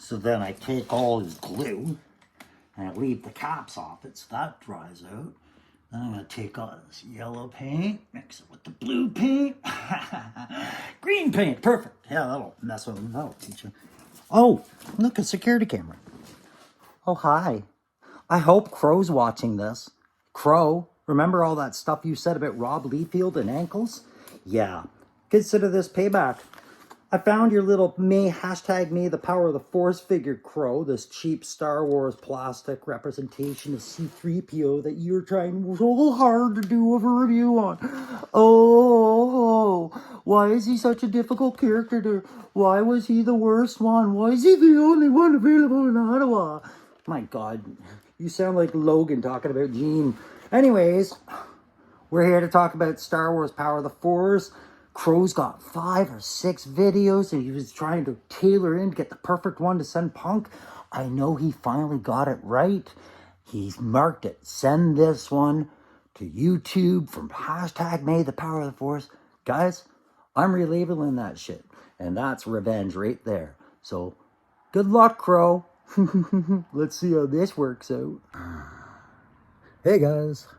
So then I take all his glue and I leave the caps off it so that dries out. Then I'm going to take all this yellow paint, mix it with the blue paint. Green paint, perfect. Yeah, that'll mess with him. That'll teach him. Oh, look, a security camera. Oh, hi. I hope Crow's watching this. Crow, remember all that stuff you said about Rob Liefeld and ankles? Yeah, consider this payback. I found your little May the power of the force figure, Crow, this cheap Star Wars plastic representation of C-3PO that you're trying so hard to do a review on. Oh, why is he such a difficult character? Why was he the worst one? Why is he the only one available in Ottawa? My God, you sound like Logan talking about Gene. Anyways, we're here to talk about Star Wars Power of the Force. Crow's got 5 or 6 videos and he was trying to tailor in to get the perfect one to send Punk. I know he finally got it right. He's marked it. Send this one to YouTube from May the Power of the Force. Guys, I'm relabeling that shit. And that's revenge right there. So, good luck, Crow. Let's see how this works out. Hey guys,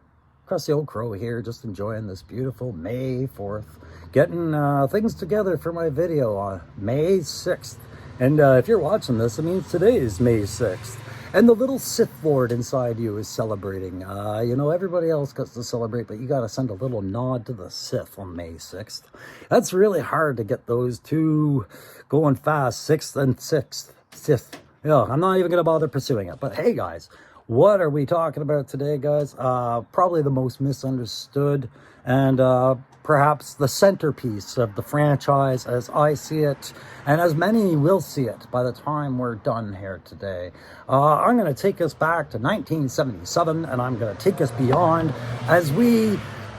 Crusty old Crow here, just enjoying this beautiful May 4th. Getting things together for my video on May 6th. And if you're watching this, it means today is May 6th. And the little Sith Lord inside you is celebrating. You know, everybody else gets to celebrate, but you got to send a little nod to the Sith on May 6th. That's really hard to get those two going fast, 6th and 6th. Sith. Yeah, I'm not even going to bother pursuing it. But hey, guys, what are we talking about today, guys? Probably the most misunderstood and perhaps the centerpiece of the franchise as I see it, and as many will see it by the time we're done here today. I'm going to take us back to 1977, and I'm going to take us beyond as we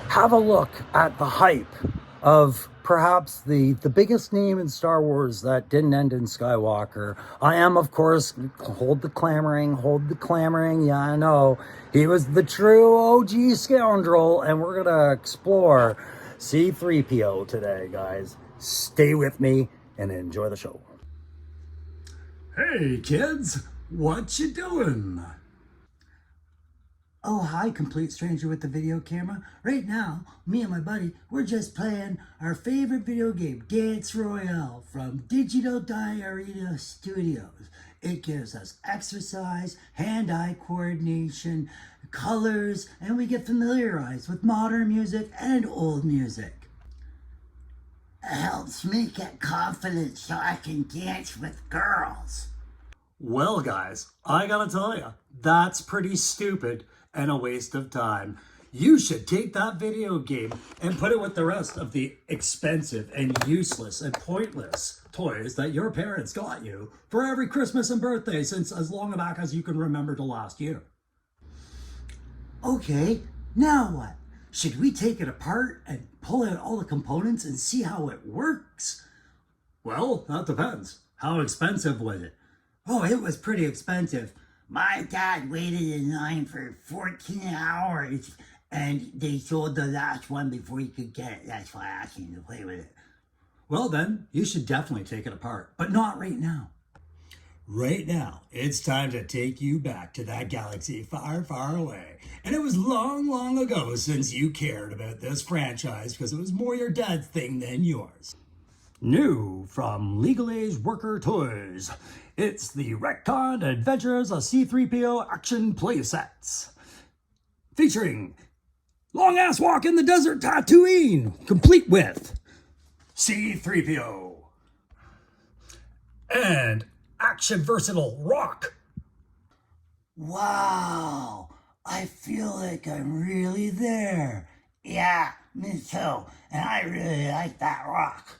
have a look at the hype of perhaps the biggest name in Star Wars that didn't end in Skywalker. I am, of course, hold the clamoring. Yeah, I know. He was the true OG scoundrel, and we're going to explore C-3PO today, guys. Stay with me and enjoy the show. Hey, kids, what you doing? Oh, hi, complete stranger with the video camera. Right now, me and my buddy, we're just playing our favorite video game, Dance Royale, from Digital Diarrhea Studios. It gives us exercise, hand-eye coordination, colors, and we get familiarized with modern music and old music. It helps me get confident so I can dance with girls. Well, guys, I gotta tell you, that's pretty stupid and a waste of time. You should take that video game and put it with the rest of the expensive and useless and pointless toys that your parents got you for every Christmas and birthday since as long back as you can remember to last year. Okay, now what? Should we take it apart and pull out all the components and see how it works? Well, that depends. How expensive was it? Oh, it was pretty expensive. My dad waited in line for 14 hours and they sold the last one before he could get it. That's why I asked him to play with it. Well then, you should definitely take it apart, but not right now. Right now, it's time to take you back to that galaxy far, far away. And it was long, long ago since you cared about this franchise because it was more your dad's thing than yours. New from Legal Age Worker Toys, it's the Retcon Adventures of C-3PO Action Playsets. Featuring Long Ass Walk in the Desert Tatooine, complete with C-3PO. And Action Versatile Rock. Wow, I feel like I'm really there. Yeah, me too. And I really like that rock.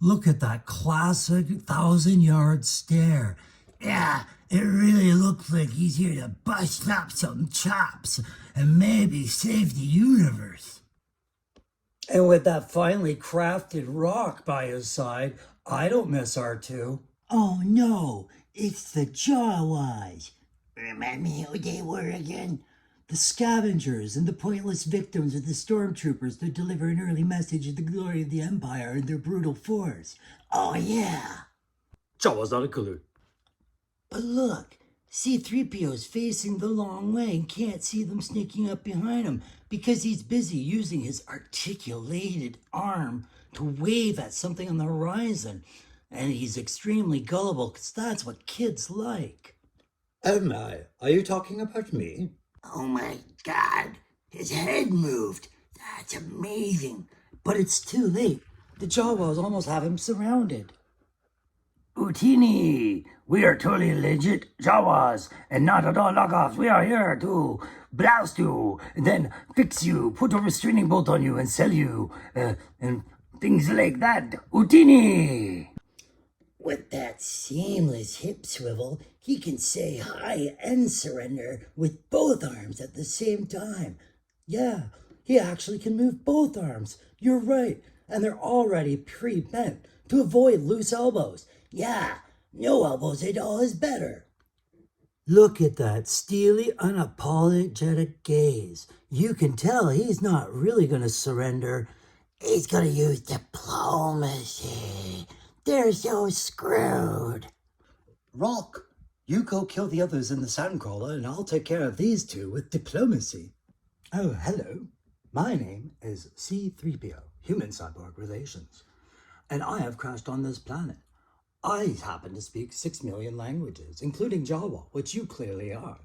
Look at that classic 1,000-yard stare. Yeah, it really looks like he's here to bust up some chops and maybe save the universe. And with that finely crafted rock by his side, I don't miss R2. Oh no, it's the Jawas. Remind me who they were again? The scavengers and the pointless victims of the stormtroopers that deliver an early message of the glory of the Empire and their brutal force. Oh yeah. Jawa's not a clue. But look, C-3PO's facing the long way and can't see them sneaking up behind him because he's busy using his articulated arm to wave at something on the horizon. And he's extremely gullible because that's what kids like. Oh my, are you talking about me? Oh my God, his head moved. That's amazing. But it's too late. The Jawas almost have him surrounded. Utini, we are totally legit Jawas and not at all knockoffs. We are here to blast you and then fix you, put a restraining bolt on you and sell you and things like that. Utini! With that seamless hip swivel, he can say hi and surrender with both arms at the same time. Yeah, he actually can move both arms. You're right. And they're already pre-bent to avoid loose elbows. Yeah, no elbows at all is better. Look at that steely, unapologetic gaze. You can tell he's not really going to surrender. He's going to use diplomacy. They're so screwed. Rock, you go kill the others in the sandcrawler and I'll take care of these two with diplomacy. Oh, hello. My name is C-3PO, Human Cyborg Relations, and I have crashed on this planet. I happen to speak 6 million languages, including Jawa, which you clearly are.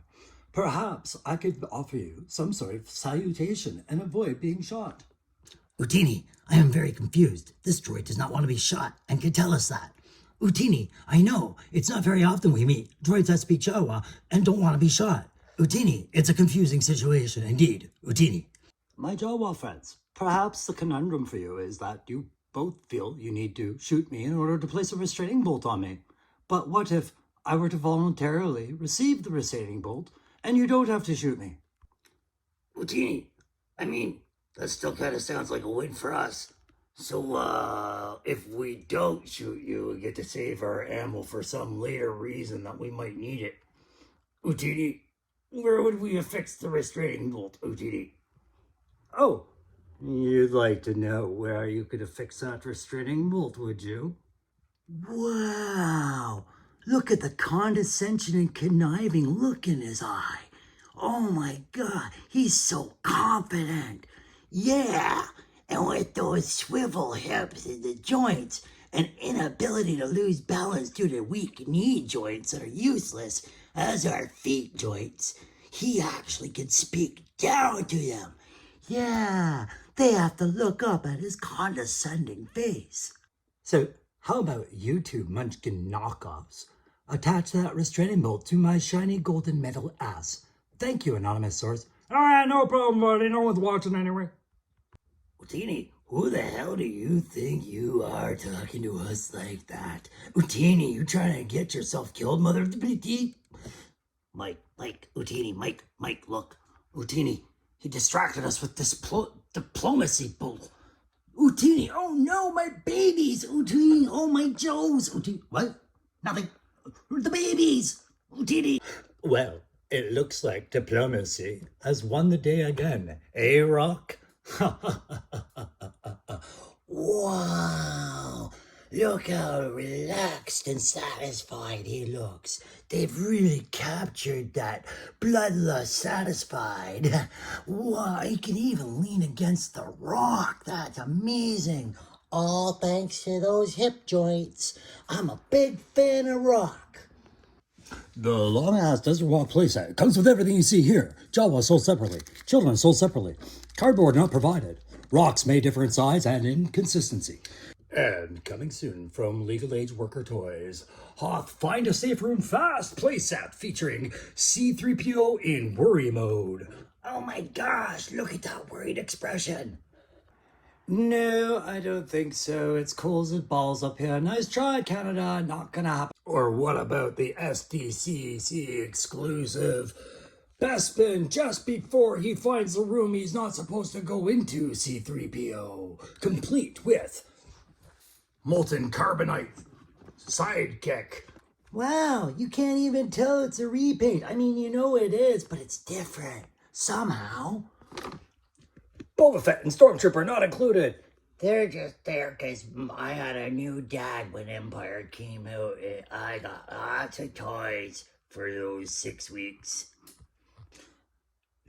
Perhaps I could offer you some sort of salutation and avoid being shot. Utini, I am very confused. This droid does not want to be shot and can tell us that. Utini, I know, it's not very often we meet droids that speak Jawa and don't want to be shot. Utini, it's a confusing situation indeed. Utini. My Jawa friends, perhaps the conundrum for you is that you both feel you need to shoot me in order to place a restraining bolt on me. But what if I were to voluntarily receive the restraining bolt and you don't have to shoot me? Utini, I mean, that still kind of sounds like a win for us. So, if we don't shoot you, we get to save our ammo for some later reason that we might need it. Utini, where would we affix the restraining bolt, Utini? Oh, you'd like to know where you could affix that restraining bolt, would you? Wow, look at the condescension and conniving look in his eye. Oh my God, he's so confident. Yeah, and with those swivel hips in the joints and inability to lose balance due to weak knee joints that are useless as our feet joints, he actually can speak down to them. Yeah, they have to look up at his condescending face. So, how about you two munchkin knockoffs? Attach that restraining bolt to my shiny golden metal ass. Thank you, anonymous source. Alright, no problem, buddy. No one's watching anyway. Utini, who the hell do you think you are talking to us like that? Utini, you trying to get yourself killed, mother of the bitty? Mike, Utini, Mike, look. Utini, he distracted us with this diplomacy bull. Utini, oh no, my babies! Utini, oh my Joes! Utini, what? Nothing. The babies! Utini. Well, it looks like diplomacy has won the day again, eh, Rock? Wow, look how relaxed and satisfied he looks. They've really captured that bloodlust satisfied. Wow, he can even lean against the rock. That's amazing. All thanks to those hip joints. I'm a big fan of Rock. The long-ass Desert Walk playset comes with everything you see here. Jawa sold separately. Children sold separately. Cardboard not provided. Rocks may differ in size and in consistency. And coming soon from Legal Age Worker Toys, Hoth Find a Safe Room Fast playset featuring C-3PO in worry mode. Oh my gosh, look at that worried expression. No, I don't think so. It's cold as balls up here. Nice try, Canada. Not gonna happen. Or what about the SDCC exclusive Bespin just before he finds the room he's not supposed to go into, C-3PO, complete with molten carbonite sidekick. Wow, you can't even tell it's a repaint. I mean, you know it is, but it's different. Somehow. Boba Fett and Stormtrooper not included. They're just there because I had a new dad when Empire came out. And I got lots of toys for those 6 weeks.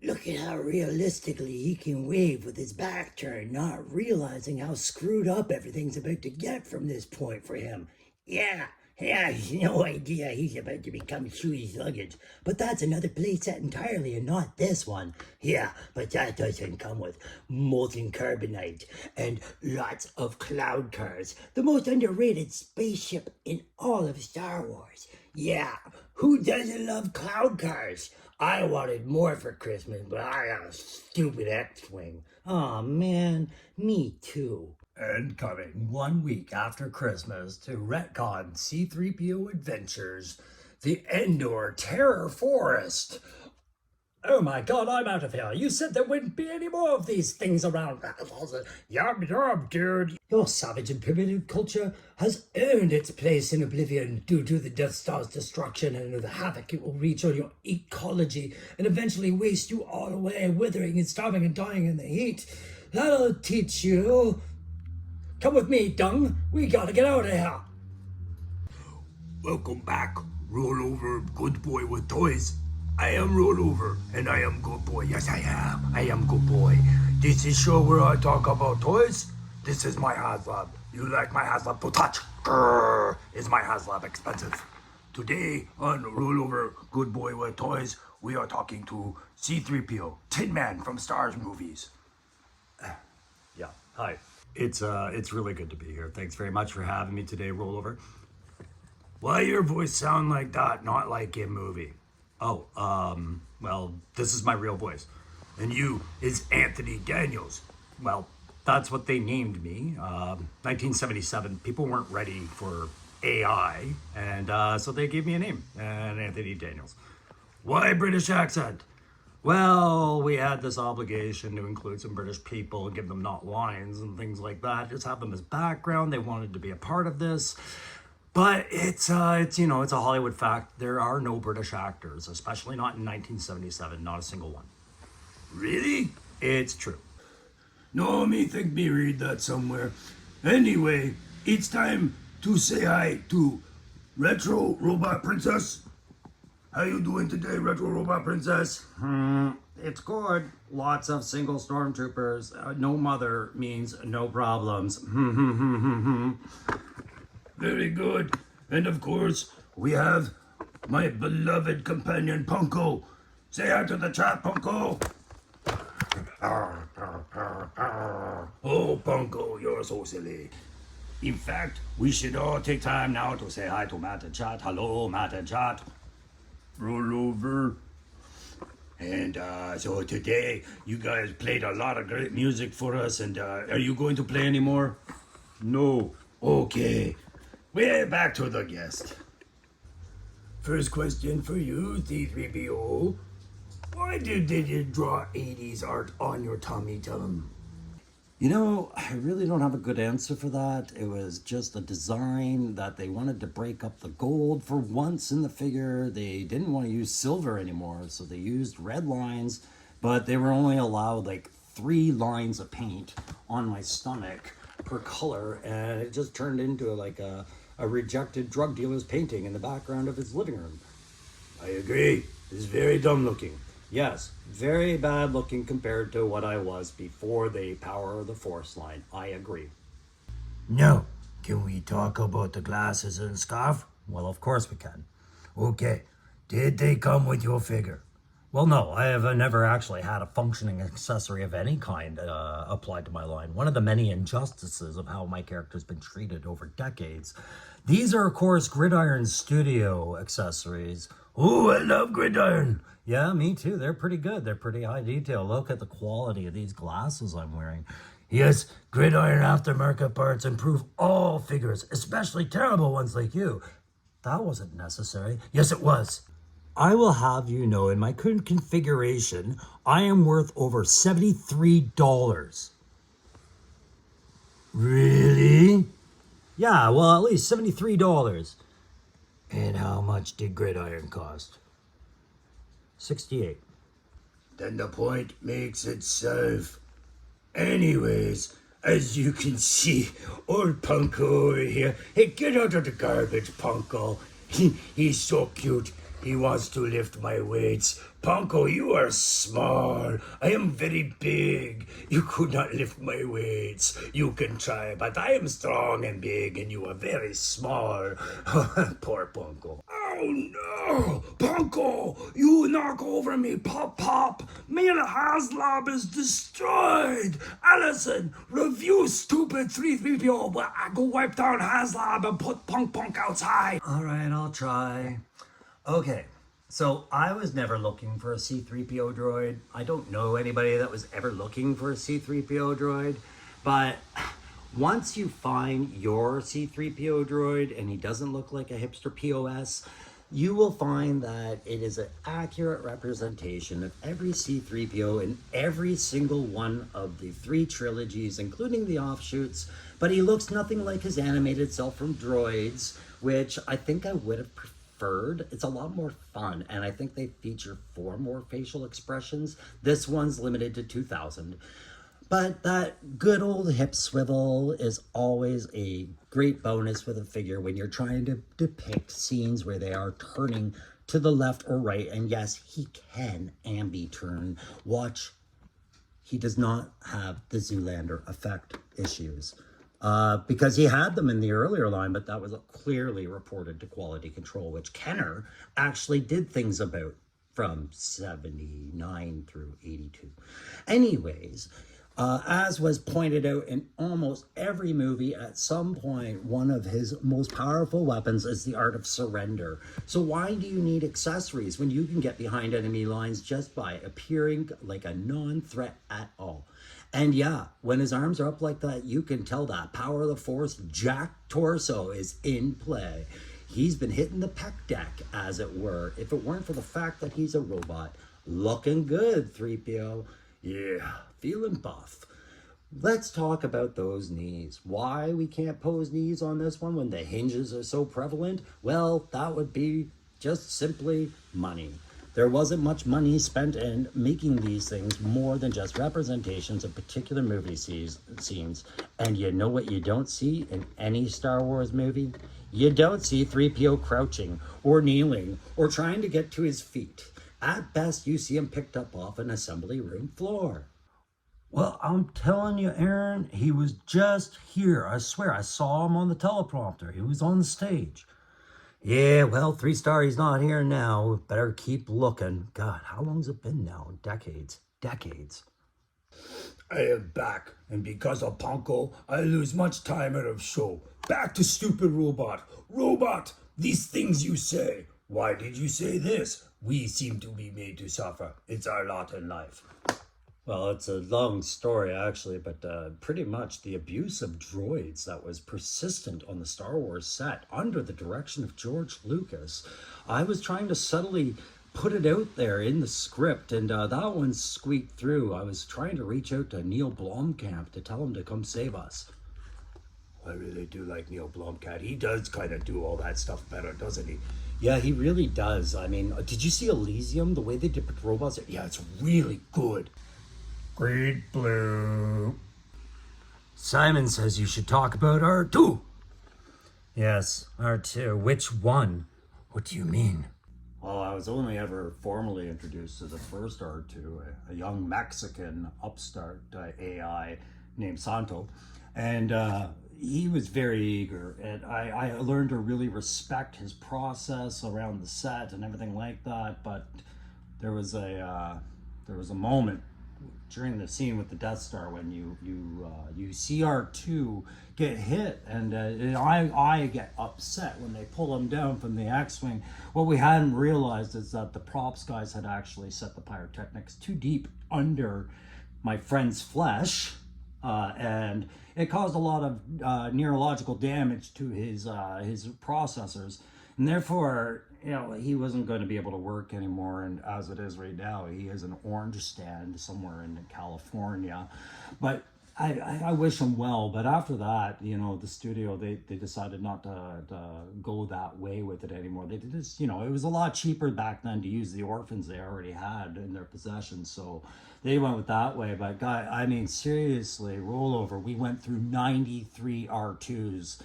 Look at how realistically he can wave with his back turned, not realizing how screwed up everything's about to get from this point for him. Yeah, he's no idea he's about to become Chewy's luggage. But that's another playset entirely and not this one. Yeah, but that doesn't come with molten carbonite and lots of cloud cars. The most underrated spaceship in all of Star Wars. Yeah, who doesn't love cloud cars? I wanted more for Christmas, but I got a stupid X-Wing. Aw, man, me too. And coming 1 week after Christmas to retcon C-3PO Adventures, the Endor Terror Forest. Oh my god, I'm out of here. You said there wouldn't be any more of these things around. Yum, dude. Your savage and primitive culture has earned its place in oblivion due to the Death Star's destruction and the havoc it will reach on your ecology and eventually waste you all away, withering and starving and dying in the heat. That'll teach you. Come with me, Dung. We gotta get out of here. Welcome back, Rollover Good Boy with Toys. I am Rollover, and I am Good Boy. Yes, I am. I am Good Boy. This is show where I talk about toys. This is my HasLab. You like my HasLab to touch? Grrr. Is my HasLab expensive? Today on Rollover Good Boy with Toys, we are talking to C-3PO, Tin Man from Star movies. Yeah, hi. It's really good to be here. Thanks very much for having me today, Rollover. Why your voice sound like that, not like in movie? Oh, well, this is my real voice. And you is Anthony Daniels. Well, that's what they named me. 1977, people weren't ready for AI, and so they gave me a name, and Anthony Daniels. Why British accent? Well, we had this obligation to include some British people and give them not lines and things like that. Just have them as background. They wanted to be a part of this. But it's a Hollywood fact. There are no British actors, especially not in 1977, not a single one. Really? It's true. No, me think me read that somewhere. Anyway, it's time to say hi to Retro Robot Princess. How you doing today, Retro Robot Princess? It's good. Lots of single stormtroopers. No mother means no problems. Very good. And of course, we have my beloved companion, Punko. Say hi to the chat, Punko. Oh, Punko, you're so silly. In fact, we should all take time now to say hi to Matt and Chat. Hello, Matt and Chat. Roll over. And so today, you guys played a lot of great music for us. And are you going to play anymore? No. Okay. We're back to the guest. First question for you, C-3PO. Why did you draw 80s art on your tummy, Tom? You know, I really don't have a good answer for that. It was just a design that they wanted to break up the gold for once in the figure. They didn't want to use silver anymore, so they used red lines, but they were only allowed like 3 lines of paint on my stomach per color, and it just turned into like a rejected drug dealer's painting in the background of his living room. I agree. It's very dumb looking. Yes, very bad looking compared to what I was before the Power of the Force line. I agree. Now, can we talk about the glasses and scarf? Well, of course we can. Okay. Did they come with your figure? Well, no, I have never actually had a functioning accessory of any kind applied to my line. One of the many injustices of how my character's been treated over decades. These are, of course, Gridiron Studio accessories. Oh, I love Gridiron. Yeah, me too. They're pretty good. They're pretty high detail. Look at the quality of these glasses I'm wearing. Yes, Gridiron aftermarket parts improve all figures, especially terrible ones like you. That wasn't necessary. Yes, it was. I will have you know, in my current configuration, I am worth over $73. Really? Yeah, well, at least $73. And how much did Gridiron cost? 68. Then the point makes itself. Anyways, As you can see, old Punko over here. Hey, get out of the garbage, Punko. He's so cute. He wants to lift my weights. Punko, you are small. I am very big. You could not lift my weights. You can try, but I am strong and big, and you are very small. Poor Punko. Oh no! Punko! You knock over me, Pop Pop! Mina Haslab is destroyed! Allison, review stupid 3PO, but I go wipe down Haslab and put Punk outside! All right, I'll try. Okay, so I was never looking for a C-3PO droid. I don't know anybody that was ever looking for a C-3PO droid, but once you find your C-3PO droid and he doesn't look like a hipster POS, you will find that it is an accurate representation of every C-3PO in every single one of the 3 trilogies, including the offshoots, but he looks nothing like his animated self from Droids, which I think I would have preferred. It's a lot more fun, and I think they feature 4 more facial expressions. This one's limited to 2,000. But that good old hip swivel is always a great bonus with a figure when you're trying to depict scenes where they are turning to the left or right. And yes, he can ambi-turn. Watch, he does not have the Zoolander effect issues. Because he had them in the earlier line, but that was clearly reported to quality control, which Kenner actually did things about from 79 through 82. Anyways, as was pointed out in almost every movie, at some point, one of his most powerful weapons is the art of surrender. So why do you need accessories when you can get behind enemy lines just by appearing like a non-threat at all? And yeah, when his arms are up like that, you can tell that power of the force jack torso is in play. He's been hitting the pec deck, as it were, if it weren't for the fact that he's a robot. Looking good, 3PO. Yeah, feeling buff. Let's talk about those knees. Why we can't pose knees on this one when the hinges are so prevalent? Well, that would be just simply money. There wasn't much money spent in making these things more than just representations of particular movie scenes. And you know what you don't see in any Star Wars movie? You don't see 3PO crouching or kneeling or trying to get to his feet. At best, you see him picked up off an assembly room floor. Well, I'm telling you, Aaron, he was just here. I swear, I saw him on the teleprompter. He was on the stage. Yeah, well, 3-star, he's not here now. Better keep looking. God, how long's it been now? Decades. I am back, and because of Punko, I lose much time out of show. Back to stupid robot. Robot, these things you say. Why did you say this? We seem to be made to suffer. It's our lot in life. Well, it's a long story, actually, but pretty much the abuse of droids that was persistent on the Star Wars set under the direction of George Lucas. I was trying to subtly put it out there in the script, and that one squeaked through. I was trying to reach out to Neil Blomkamp to tell him to come save us. I really do like Neil Blomkamp. He does kind of do all that stuff better, doesn't he? Yeah, he really does. I mean, did you see Elysium, the way they depict robots? Yeah, it's really good. Great Blue. Simon says you should talk about R2. Yes, R2. Which one? What do you mean? Well, I was only ever formally introduced to the first R2, a young Mexican upstart AI named Santo. And he was very eager. And I learned to really respect his process around the set and everything like that. But there was a moment during the scene with the Death Star when you see R2 get hit, and I get upset when they pull him down from the X-Wing. What we hadn't realized is that the props guys had actually set the pyrotechnics too deep under my friend's flesh, and it caused a lot of neurological damage to his processors, and therefore, you know, he wasn't going to be able to work anymore. And as it is right now, he is an orange stand somewhere in California. But I wish him well, but after that, you know, the studio, they decided not to go that way with it anymore. They did this, you know, it was a lot cheaper back then to use the orphans they already had in their possession, so they went with that way. But guy, I mean, seriously, rollover, we went through 93 R2s.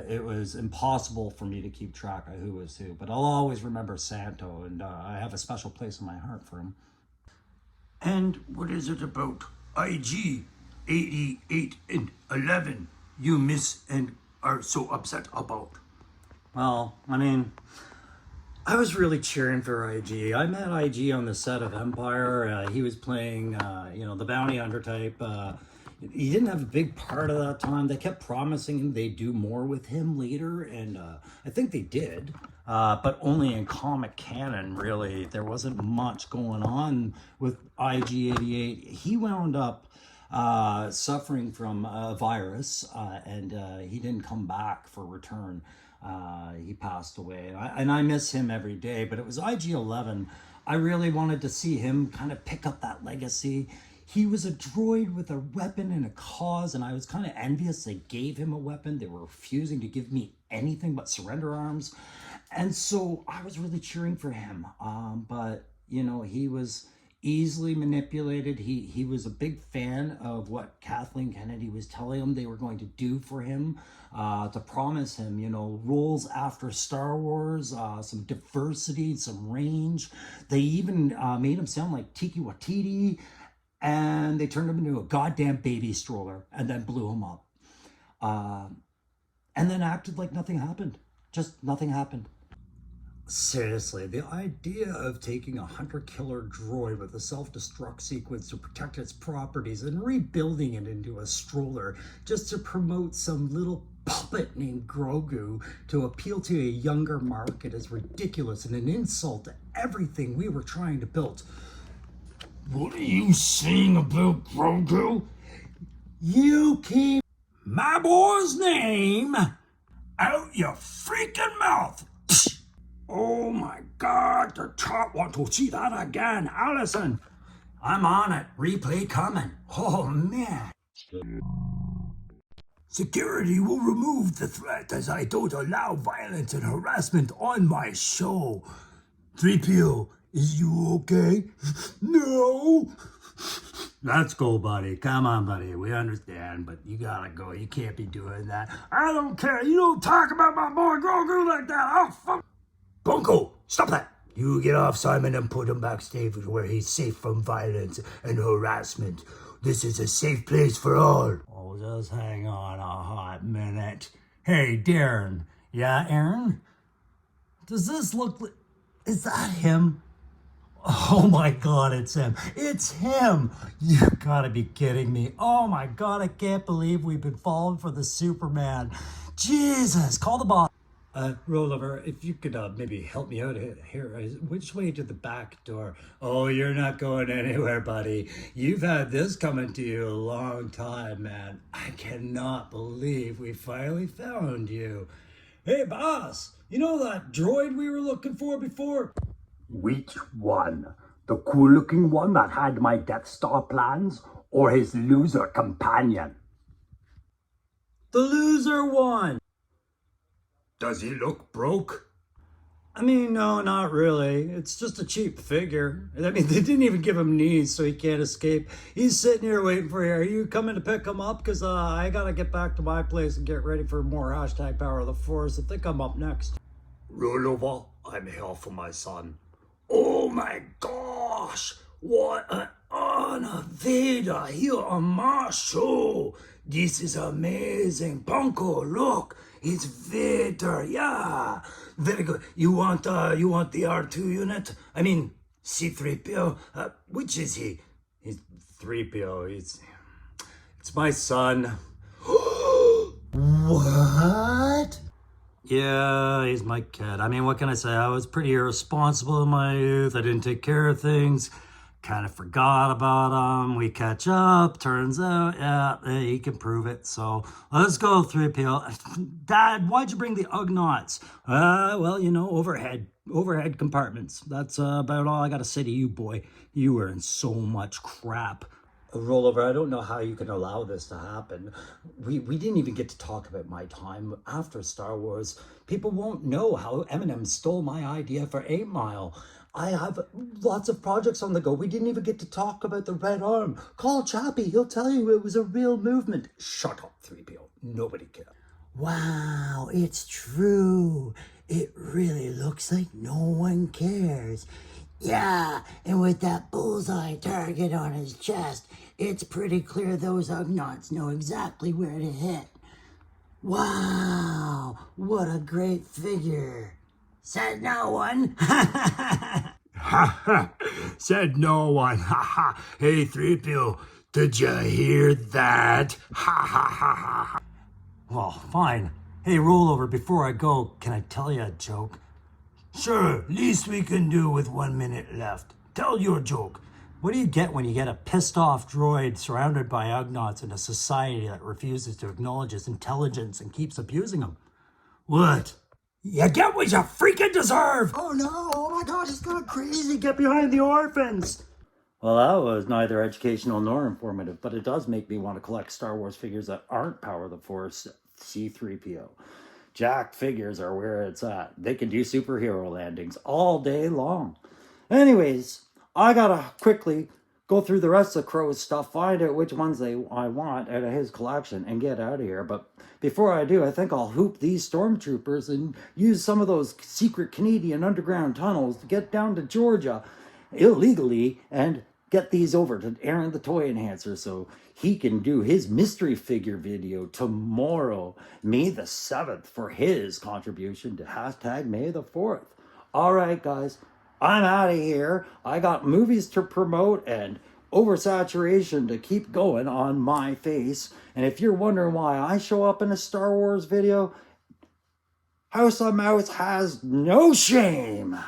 It was impossible for me to keep track of who was who, but I'll always remember Santo, and I have a special place in my heart for him. And what is it about IG 88 and 11 you miss and are so upset about? Well, I mean, I was really cheering for IG. I met IG on the set of Empire. He was playing, you know, the bounty hunter type. He didn't have a big part of that time. They kept promising him they'd do more with him later, and I think they did, but only in comic canon, really. There wasn't much going on with IG-88. He wound up suffering from a virus, and he didn't come back for return. He passed away, and I miss him every day, but it was IG-11. I really wanted to see him kind of pick up that legacy. He was a droid with a weapon and a cause, and I was kind of envious they gave him a weapon. They were refusing to give me anything but surrender arms. And so I was really cheering for him. But, you know, he was easily manipulated. He was a big fan of what Kathleen Kennedy was telling him they were going to do for him, to promise him, you know, roles after Star Wars, some diversity, some range. They even made him sound like Tiki Watiti. And they turned him into a goddamn baby stroller and then blew him up. And then acted like nothing happened. Just nothing happened. Seriously, the idea of taking a hunter-killer droid with a self-destruct sequence to protect its properties and rebuilding it into a stroller just to promote some little puppet named Grogu to appeal to a younger market is ridiculous and an insult to everything we were trying to build. What are you saying about Grogu? You keep my boy's name out your freaking mouth. Oh my God, the chat want to see that again. Allison, I'm on it. Replay coming. Oh man. Security will remove the threat as I don't allow violence and harassment on my show. 3PO, is you okay? No. Let's go, buddy. Come on, buddy. We understand, but you gotta go. You can't be doing that. I don't care. You don't talk about my boy Grogu like that. I'll fuck. Bunko, stop that. You get off Simon and put him backstage where he's safe from violence and harassment. This is a safe place for all. Oh, just hang on a hot minute. Hey, Darren. Yeah, Aaron? Does this look like... Is that him? Oh my God, it's him. It's him. You gotta be kidding me. Oh my God, I can't believe we've been falling for the Superman. Jesus, call the boss. Rollover, if you could maybe help me out here. Which way to the back door? Oh, you're not going anywhere, buddy. You've had this coming to you a long time, man. I cannot believe we finally found you. Hey, boss, you know that droid we were looking for before? Which one? The cool-looking one that had my Death Star plans, or his loser companion? the loser one. Does he look broke? I mean, no, not really. It's just a cheap figure. I mean, they didn't even give him knees, so he can't escape. He's sitting here waiting for you. Are you coming to pick him up? Because I got to get back to my place and get ready for more hashtag Power of the Force. I think I'm up next. Rollover, I'm here for my son. Oh my gosh! What an honor, Vader, here on my show. This is amazing. Bunko, look, it's Vader. Yeah, very good. You want the R2 unit? I mean, C-3PO. Which is he? He's 3PO. It's my son. What? Yeah, he's my kid. I mean, what can I say? I was pretty irresponsible in my youth. I didn't take care of things. Kind of forgot about him. We catch up. Turns out, yeah, he can prove it. So let's go 3PO. Dad, why'd you bring the Ugnaughts? Well, you know, overhead compartments. That's about all I got to say to you, boy. You were in so much crap. Rollover, I don't know how you can allow this to happen. We didn't even get to talk about my time after Star Wars. People won't know how Eminem stole my idea for 8 Mile. I have lots of projects on the go. We didn't even get to talk about the Red Arm. Call Chappie, he'll tell you it was a real movement. Shut up, 3PO. Nobody cares. Wow, it's true. It really looks like no one cares. Yeah, and with that bullseye target on his chest, it's pretty clear those Ugnaughts know exactly where to hit. Wow, what a great figure. Said no one. Ha ha! Said no one. Ha ha! Hey, 3PO, did you hear that? Ha ha ha ha! Well, fine. Hey, Rollover, before I go, can I tell you a joke? Sure, least we can do with 1 minute left. Tell your joke. What do you get when you get a pissed off droid surrounded by Ugnaughts in a society that refuses to acknowledge his intelligence and keeps abusing him? What? You get what you freaking deserve! Oh no, oh my god, he's gone crazy. Get behind the orphans. Well, that was neither educational nor informative, but it does make me want to collect Star Wars figures that aren't Power of the Force C-3PO. Jack figures are where it's at. They can do superhero landings all day long. Anyways, I gotta quickly go through the rest of Crow's stuff, find out which ones I want out of his collection, and get out of here. But before I do, I think I'll hoop these stormtroopers and use some of those secret Canadian underground tunnels to get down to Georgia illegally and get these over to Aaron the Toy Enhancer so he can do his mystery figure video tomorrow, May the 7th, for his contribution to hashtag May the 4th. All right, guys, I'm out of here. I got movies to promote and oversaturation to keep going on my face. And if you're wondering why I show up in a Star Wars video, House of Mouse has no shame.